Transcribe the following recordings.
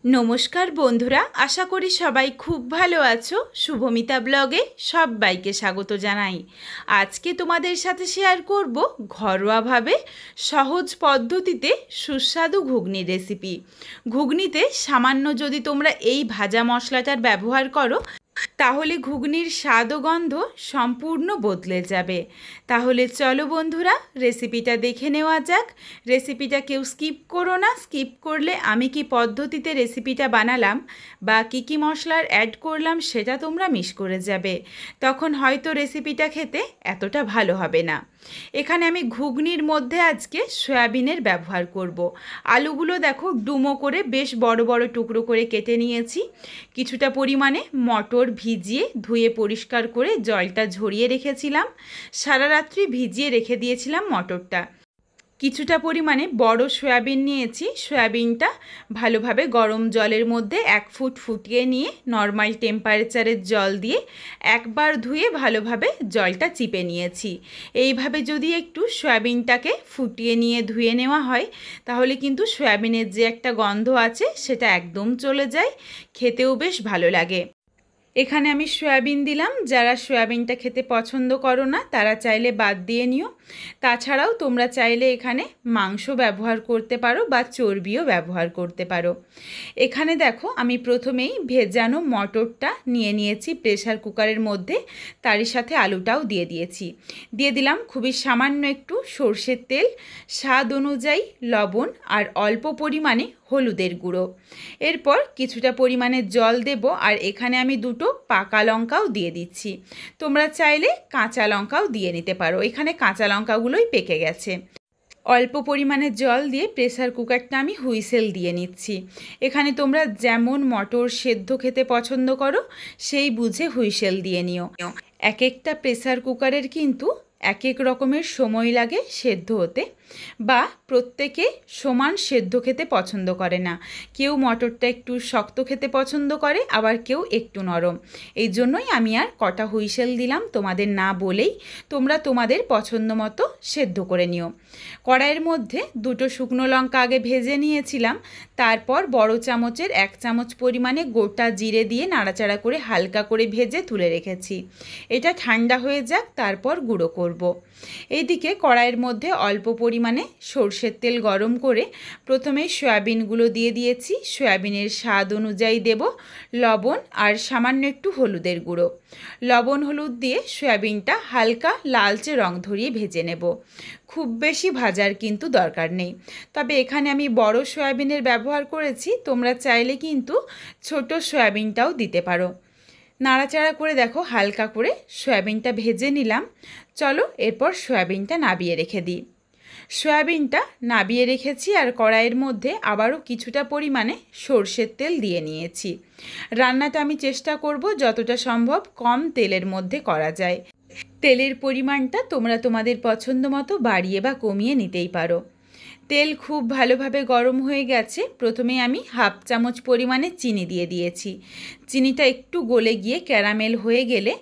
নমস্কার বন্ধুরা, আশা করি সবাই খুব ভালো আছো। শুভমিতা ব্লগে সবাইকে স্বাগত জানাই। আজকে তোমাদের সাথে শেয়ার করব ঘরোয়াভাবে সহজ পদ্ধতিতে সুস্বাদু ঘুগনির রেসিপি। ঘুগনিতে সামান্য যদি তোমরা এই ভাজা মশলাটার ব্যবহার করো তাহলে ঘুগনির স্বাদ ও গন্ধ সম্পূর্ণ বদলে যাবে। তাহলে চলো বন্ধুরা, রেসিপিটা দেখে নেওয়া যাক। রেসিপিটা কেউ স্কিপ করো না। স্কিপ করলে আমি কি পদ্ধতিতে রেসিপিটা বানালাম বা কী মশলার অ্যাড করলাম সেটা তোমরা মিস করে যাবে। তখন হয়তো রেসিপিটা খেতে এতটা ভালো হবে না। এখানে আমি ঘুগনির মধ্যে আজকে সয়াবিনের ব্যবহার করব। আলুগুলো দেখো ডুমো করে বেশ বড় বড় টুকরো করে কেটে নিয়েছি। কিছুটা পরিমাণে মটর ভিজিয়ে ধুয়ে পরিষ্কার করে জলটা ঝরিয়ে রেখেছিলাম। সারা রাত্রি ভিজিয়ে রেখে দিয়েছিলাম মটরটা। কিছুটা পরিমাণে বড় সয়াবিন নিয়েছি। সয়াবিনটা ভালোভাবে গরম জলের মধ্যে 1 ফুট ফুটিয়ে নিয়ে নর্মাল টেম্পারেচারের জল দিয়ে একবার ধুয়ে ভালোভাবে জলটা চিপে নিয়েছি। এইভাবে যদি একটু সয়াবিনটাকে ফুটিয়ে নিয়ে ধুয়ে নেওয়া হয় তাহলে কিন্তু সয়াবিনের যে একটা গন্ধ আছে সেটা একদম চলে যায়, খেতেও বেশ ভালো লাগে। এখানে আমি সয়াবিন দিলাম। যারা সয়াবিনটা খেতে পছন্দ করো না তারা চাইলে বাদ দিয়ে নিও। তাছাড়াও তোমরা চাইলে এখানে মাংস ব্যবহার করতে পারো বা চর্বিও ব্যবহার করতে পারো। এখানে দেখো আমি প্রথমেই ভেজানো মটরটা নিয়ে নিয়েছি প্রেসার কুকারের মধ্যে, তারই সাথে আলুটাও দিয়ে দিয়েছি। দিয়ে দিলাম খুবই সামান্য একটু সর্ষের তেল, স্বাদ অনুযায়ী লবণ আর অল্প পরিমাণে হলুদের গুঁড়ো। এরপর কিছুটা পরিমাণে জল দেব আর এখানে আমি 2টো পাকা লঙ্কাও দিয়ে দিচ্ছি। তোমরা চাইলে কাঁচা লঙ্কাও দিয়ে নিতে পারো। এখানে কাঁচা লঙ্কাগুলোই পেকে গেছে। অল্প পরিমাণে জল দিয়ে প্রেসার কুকারটা আমি হুইসেল দিয়ে নিচ্ছি। এখানে তোমরা যেমন মটর সেদ্ধ খেতে পছন্দ করো সেই বুঝে হুইসেল দিয়ে নিও। এক একটা প্রেসার কুকারের কিন্তু এক এক রকমের সময় লাগে সেদ্ধ হতে, বা প্রত্যেকে সমান সেদ্ধ খেতে পছন্দ করে না। কেউ মটরটা একটু শক্ত খেতে পছন্দ করে, আবার কেউ একটু নরম। এই জন্যই আমি আর কটা হুইসেল দিলাম তোমাদের না বলেই। তোমরা তোমাদের পছন্দ মতো সেদ্ধ করে নিও। কড়াইয়ের মধ্যে 2টো শুকনো লঙ্কা আগে ভেজে নিয়েছিলাম। তারপর বড় চামচের 1 চামচ পরিমাণে গোটা জিরে দিয়ে নাড়াচাড়া করে হালকা করে ভেজে তুলে রেখেছি। এটা ঠান্ডা হয়ে যাক, তারপর গুঁড়ো করব। এইদিকে কড়াইয়ের মধ্যে অল্প পরিমাণে সরষের তেল গরম করে প্রথমে সয়াবিনগুলো দিয়ে দিয়েছি। সয়াবিনের স্বাদ অনুযায়ী দেব লবণ আর সামান্য একটু হলুদের গুঁড়ো। লবণ হলুদ দিয়ে সয়াবিনটা হালকা লালচে রং ধরিয়ে ভেজে নেব। খুব বেশি ভাজার কিন্তু দরকার নেই। তবে এখানে আমি বড় সয়াবিনের ব্যবহার করেছি, তোমরা চাইলে কিন্তু ছোট সয়াবিনটাও দিতে পারো। নাড়াচাড়া করে দেখো হালকা করে সয়াবিনটা ভেজে নিলাম। চলো এরপর সয়াবিনটা নাবিয়ে রেখে দিই। সয়াবিনটা নাবিয়ে রেখেছি আর কড়াইয়ের মধ্যে আবারও কিছুটা পরিমাণে সর্ষের তেল দিয়ে নিয়েছি। রান্নাটা আমি চেষ্টা করব যতটা সম্ভব কম তেলের মধ্যে করা যায়। তেলের পরিমাণটা তোমরা তোমাদের পছন্দ মতো বাড়িয়ে বা কমিয়ে নিতেই পারো। তেল খুব ভালোভাবে গরম হয়ে গেছে। প্রথমে আমি 1/2 চামচ পরিমাণে চিনি দিয়ে দিয়েছি। চিনিটা একটু গলে গিয়ে ক্যারামেল হয়ে গেলে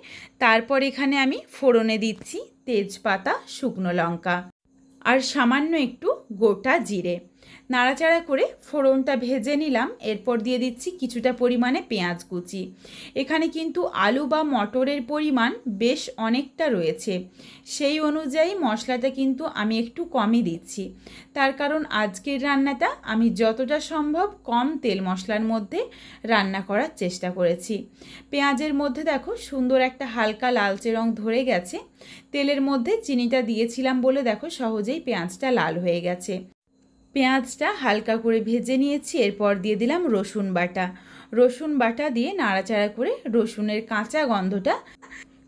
তারপর এখানে আমি ফোড়নে দিচ্ছি তেজপাতা, শুকনো লঙ্কা আর সামান্য একটু গোটা জিরে। নাড়াচাড়া করে ফোড়নটা ভেজে নিলাম। এরপর দিয়ে দিচ্ছি কিছুটা পরিমাণে পেঁয়াজ কুচি। এখানে কিন্তু আলু বা মটরের পরিমাণ বেশ অনেকটা রয়েছে, সেই অনুযায়ী মশলাটা কিন্তু আমি একটু কমই দিচ্ছি। তার কারণ আজকের রান্নাটা আমি যতটা সম্ভব কম তেল মশলার মধ্যে রান্না করার চেষ্টা করেছি। পেঁয়াজের মধ্যে দেখো সুন্দর একটা হালকা লালচে রং ধরে গেছে। তেলের মধ্যে চিনিটা দিয়েছিলাম বলে দেখো সহজেই পেঁয়াজটা লাল হয়ে গেছে। পেঁয়াজটা হালকা করে ভেজে নিয়েছি। এরপর দিয়ে দিলাম রসুন বাটা। রসুন বাটা দিয়ে নাড়াচাড়া করে রসুনের কাঁচা গন্ধটা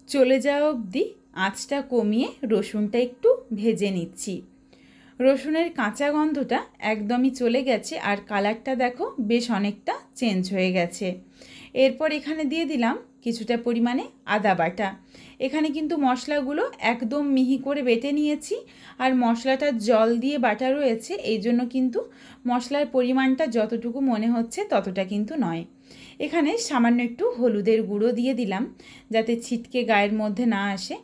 চলে যাওয়া অবধি আঁচটা কমিয়ে রসুনটা একটু ভেজে নিচ্ছি। রসুনের কাঁচা গন্ধটা একদমই চলে গেছে আর কালারটা দেখো বেশ অনেকটা চেঞ্জ হয়ে গেছে। এরপর এখানে দিয়ে দিলাম কিছুটা পরিমাণে আদা বাটা। এখানে কিন্তু মশলাগুলো একদম মিহি করে বেটে নিয়েছি আর মশলাটা জল দিয়ে বাটা রয়েছে, এই জন্য কিন্তু মশলার পরিমাণটা যতটুকু মনে হচ্ছে ততটা কিন্তু নয়। এখানে সামান্য একটু হলুদের গুঁড়ো দিয়ে দিলাম যাতে ছিটকে গায়ের মধ্যে না আসে।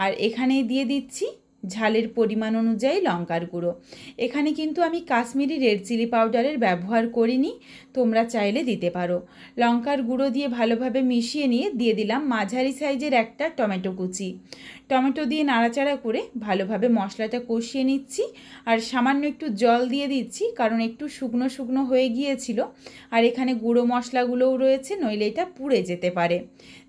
আর এখানে দিয়ে দিচ্ছি ঝালের পরিমাণ অনুযায়ী লঙ্কার গুঁড়ো। এখানে কিন্তু আমি কাশ্মীরি রেড চিলি পাউডারের ব্যবহার করিনি, তোমরা চাইলে দিতে পারো। লঙ্কার গুঁড়ো দিয়ে ভালোভাবে মিশিয়ে নিয়ে দিয়ে দিলাম মাঝারি সাইজের একটা টমেটো কুচি। টমেটো দিয়ে নাড়াচাড়া করে ভালোভাবে মশলাটা কষিয়ে নিচ্ছি, আর সামান্য একটু জল দিয়ে দিচ্ছি, কারণ একটু শুকনো শুকনো হয়ে গিয়েছিল, আর এখানে গুঁড়ো মশলাগুলোও রয়েছে, নইলে এটা পুড়ে যেতে পারে।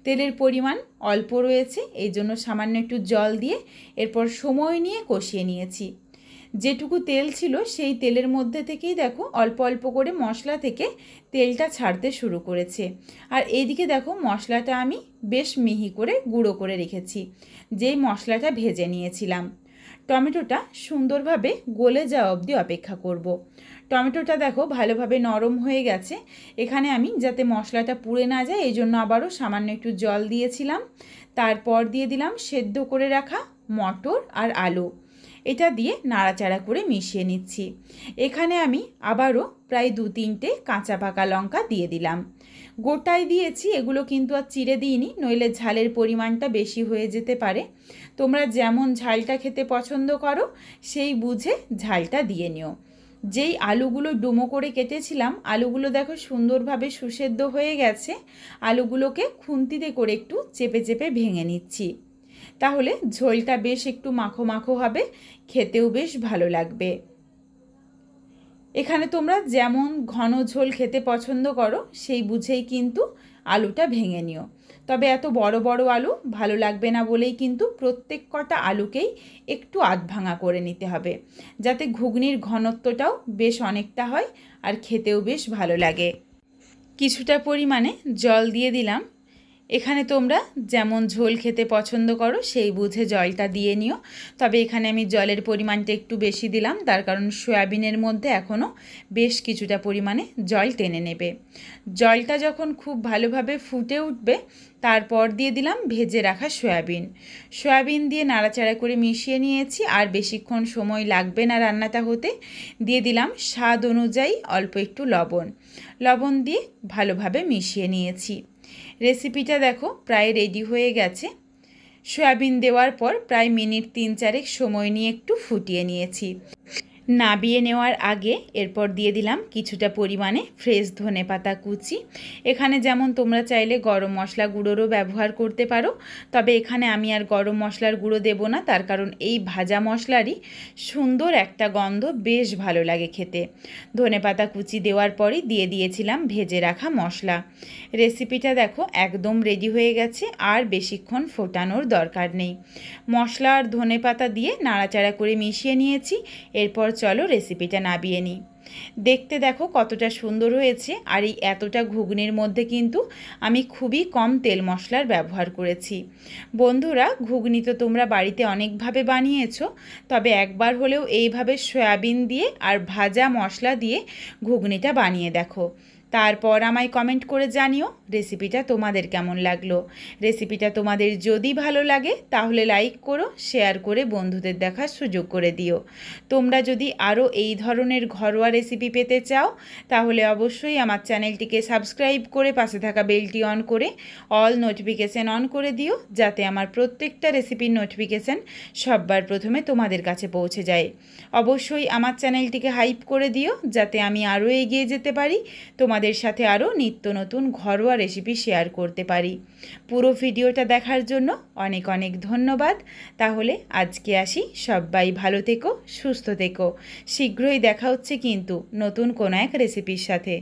তেলের পরিমাণ অল্প রয়েছে, এই জন্য সামান্য একটু জল দিয়ে এরপর সময় নিয়ে কষিয়ে নিয়েছি। যেটুকু তেল ছিল সেই তেলের মধ্যে থেকেই দেখো অল্প অল্প করে মশলা থেকে তেলটা ছাড়তে শুরু করেছে। আর এইদিকে দেখো মশলাটা আমি বেশ মিহি করে গুঁড়ো করে রেখেছি, যেই মশলাটা ভেজে নিয়েছিলাম। টমেটোটা সুন্দরভাবে গলে যাওয়া অবধি অপেক্ষা করব। টমেটোটা দেখো ভালোভাবে নরম হয়ে গেছে। এখানে আমি যাতে মশলাটা পুড়ে না যায় এই জন্য আবারও সামান্য একটু জল দিয়েছিলাম। তারপর দিয়ে দিলাম সেদ্ধ করে রাখা মটর আর আলু। এটা দিয়ে নাড়াচাড়া করে মিশিয়ে নিচ্ছি। এখানে আমি আবারও প্রায় 2-3টে কাঁচা পাকা লঙ্কা দিয়ে দিলাম। গোটায় দিয়েছি, এগুলো কিন্তু আর চিড়ে দিইনি, নইলে ঝালের পরিমাণটা বেশি হয়ে যেতে পারে। তোমরা যেমন ঝালটা খেতে পছন্দ করো সেই বুঝে ঝালটা দিয়ে নিও। যেই আলুগুলো ডুমো করে কেটেছিলাম, আলুগুলো দেখো সুন্দরভাবে সুসেদ্ধ হয়ে গেছে। আলুগুলোকে খুন্তিতে করে একটু চেপে চেপে ভেঙে নিচ্ছি, তাহলে ঝোলটা বেশ একটু মাখো মাখো হবে, খেতেও বেশ ভালো লাগবে। এখানে তোমরা যেমন ঘন ঝোল খেতে পছন্দ করো সেই বুঝেই কিন্তু আলুটা ভেঙে নিও। তবে এত বড় বড় আলু ভালো লাগবে না বলেই কিন্তু প্রত্যেক কটা আলুকেই একটু আধ ভাঙা করে নিতে হবে, যাতে ঘুগনির ঘনত্বটাও বেশ অনেকটা হয় আর খেতেও বেশ ভালো লাগে। কিছুটা পরিমাণে জল দিয়ে দিলাম। এখানে তোমরা যেমন ঝোল খেতে পছন্দ করো সেই বুঝে জলটা দিয়ে নিও। তবে এখানে আমি জলের পরিমাণটা একটু বেশি দিলাম, তার কারণ সয়াবিনের মধ্যে এখনও বেশ কিছুটা পরিমাণে জল টেনে নেবে। জলটা যখন খুব ভালোভাবে ফুটে উঠবে তারপর দিয়ে দিলাম ভেজে রাখা সয়াবিন। সয়াবিন দিয়ে নাড়াচাড়া করে মিশিয়ে নিয়েছি, আর বেশিক্ষণ সময় লাগবে না রান্নাটা হতে। দিয়ে দিলাম স্বাদ অনুযায়ী অল্প একটু লবণ দিয়ে ভালোভাবে মিশিয়ে নিয়েছি। রেসিপিটা দেখো প্রায় রেডি হয়ে গেছে। সয়াবিন দেওয়ার পর প্রায় মিনিট 3-4 সময় নিয়ে একটু ফুটিয়ে নিয়েছি। নাবিয়ে নেওয়ার আগে এরপর দিয়ে দিলাম কিছুটা পরিমাণে ফ্রেশ ধনেপাতা কুচি। এখানে যেমন তোমরা চাইলে গরম মশলা গুঁড়োরও ব্যবহার করতে পারো, তবে এখানে আমি আর গরম মশলার গুঁড়ো দেব না, তার কারণ এই ভাজা মশলারই সুন্দর একটা গন্ধ বেশ ভালো লাগে খেতে। ধনেপাতা কুচি দেওয়ার পরই দিয়ে দিয়েছিলাম ভেজে রাখা মশলা। রেসিপিটা দেখো একদম রেডি হয়ে গেছে, আর বেশিক্ষণ ফোটানোর দরকার নেই। মশলা আর ধনেপাতা দিয়ে নাড়াচাড়া করে মিশিয়ে নিয়েছি। এরপর চলো রেসিপিটা নাবিয়ে নিই। দেখতে দেখো কতটা সুন্দর হয়েছে, আর এই এতটা ঘুগনির মধ্যে কিন্তু আমি খুবই কম তেল মশলার ব্যবহার করেছি। বন্ধুরা, ঘুগনি তো তোমরা বাড়িতে অনেকভাবে বানিয়েছো, তবে একবার হলেও এইভাবে সয়াবিন দিয়ে আর ভাজা মশলা দিয়ে ঘুগনিটা বানিয়ে দেখো। তারপর আমায় কমেন্ট করে জানিও রেসিপিটা তোমাদের কেমন লাগলো। রেসিপিটা তোমাদের যদি ভালো লাগে তাহলে লাইক করো, শেয়ার করে বন্ধুদের দেখার সুযোগ করে দিও। তোমরা যদি আরও এই ধরনের ঘরোয়া রেসিপি পেতে চাও তাহলে অবশ্যই আমার চ্যানেলটিকে সাবস্ক্রাইব করে পাশে থাকা বেলটি অন করে অল নোটিফিকেশান অন করে দিও, যাতে আমার প্রত্যেকটা রেসিপির নোটিফিকেশান সবার প্রথমে তোমাদের কাছে পৌঁছে যায়। অবশ্যই আমার চ্যানেলটিকে হাইপ করে দিও, যাতে আমি আরও এগিয়ে যেতে পারি, তোমাদের সাথে আরও নিত্য নতুন ঘরোয়া রেসিপি শেয়ার করতে পারি। পুরো ভিডিওটা দেখার জন্য অনেক অনেক ধন্যবাদ। তাহলে আজকে আসি, সবাই ভালো থেকো, সুস্থ থেকো। শীঘ্রই দেখা হচ্ছে কিন্তু নতুন কোনো এক রেসিপির সাথে।